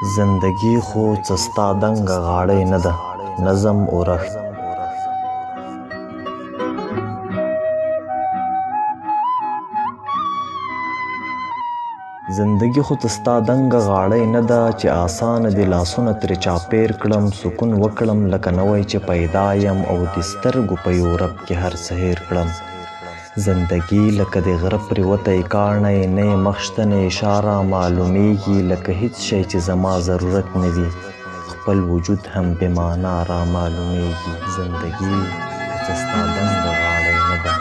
زندگی خو څه ستا دنګه غاړۍ نه ده نظم اورښت زندگی خو څه ستا دنګه غاړۍ نه ده چې آسانه دي لاسونه ترې چاپېر کړم سکون وکړم لکه نوی چې پیدا یم او د سترګو په یورپ کې هر څه هېر کړم زندگی لکه د غره پرېوتی کاڼی نه یې مخ شته نه اشاره معلومیږي لکه هیڅ شی چې زما ضرورت نه وي خپل وجود هم بې معنا را معلومیږي زندگی خو څه ستا دنګه غاړۍ نه ده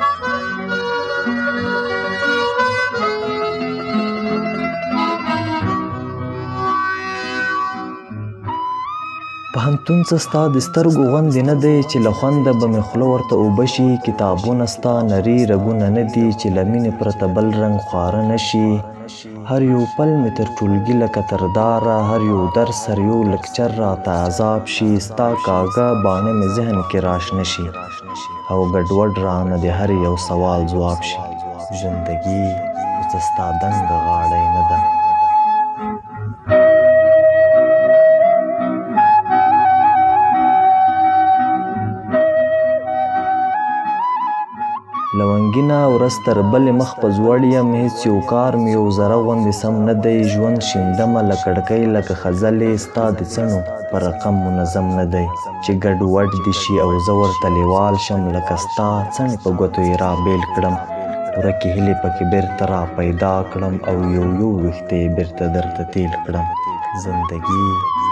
پوهنتون څه ستا د سترګو غوندې نه دی چې له خونده به مې خوله ورته اوبه شي کتابونه ستا نري رګونه نه دي چې له مینې پرته بل رنګ خواره نه شي هر یو پل مې تر ټولګي لکه تر داره هر یو درس هر یو لکچر راته عذاب شي ستا کاږه باڼه مې ذهن کې راشنه شي او ګډوډ رانه د هر یو سوال ځواب شي زندگی خو څه ستا دنګه غاړۍ نه ده لونګینه ورځ تر بلې مخ په ځوړ یم هېڅ یو کار مې یو ذره غوندې سم نه دی ژوند شیندمه له کړکۍ لکه خځلې ستا د څڼو په رقم منظم نه دی چې ګډوډ دې شي او زه ورته لیوال شم لکه ستا څڼې په ګوتو یې رابېل کړم ورکې هیلې پکې بیرته را پیدا کړم او یو یو ویښته یې بیرته درته تېل کړم زندگی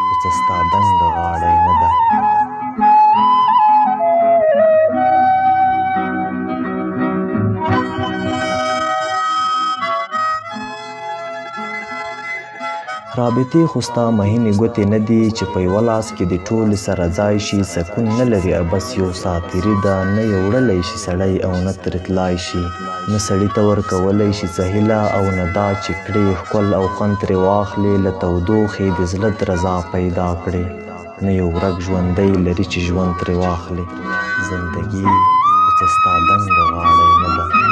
خو څه ستا دنګه غاړۍ نه ده رابطې خو ستا مهینې ګوتې نه دي چې په یوه لاس کې د ټولې سره ځای شي سکون نه لري بس یو ساعت تېري ده نه یې وړلی شي سړی او نه ترې تلای شي نه سړي ته ورکولی شي څه هیله او نه دا چې کړې ښکل او خوند ترې واخلې له تودوخې د زړه درزا پیدا کړې نه یو ورک ژوندی لري چې ژوند ترې واخلې زندگی خو څه ستا دنګه غاړۍ نه ده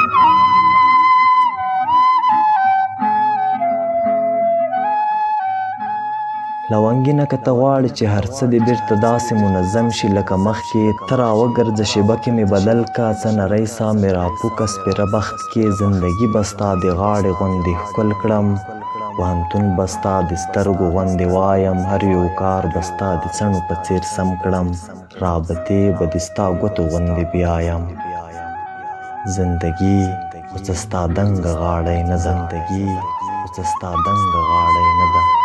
لونګینه که ته غواړې چې هر څه دې بیرته داسې منظم شي لکه مخکې ته راوګرځه شیبه کې مې بدل که څه نری ساه مې راپوکه سپېره بخت کې زندګي به ستا د غاړې غوندې ښکل کړم پوهنتون به ستا د سترګو غوندې وایم هر یو کار به ستا د څڼو په څېر سم کړم رابطې به د ستا ګوتو غوندې بیایم زندګي خو څه ستا دنګه غاړۍ نه ده زندګي خو څه ستا دنګه غاړۍ نه ده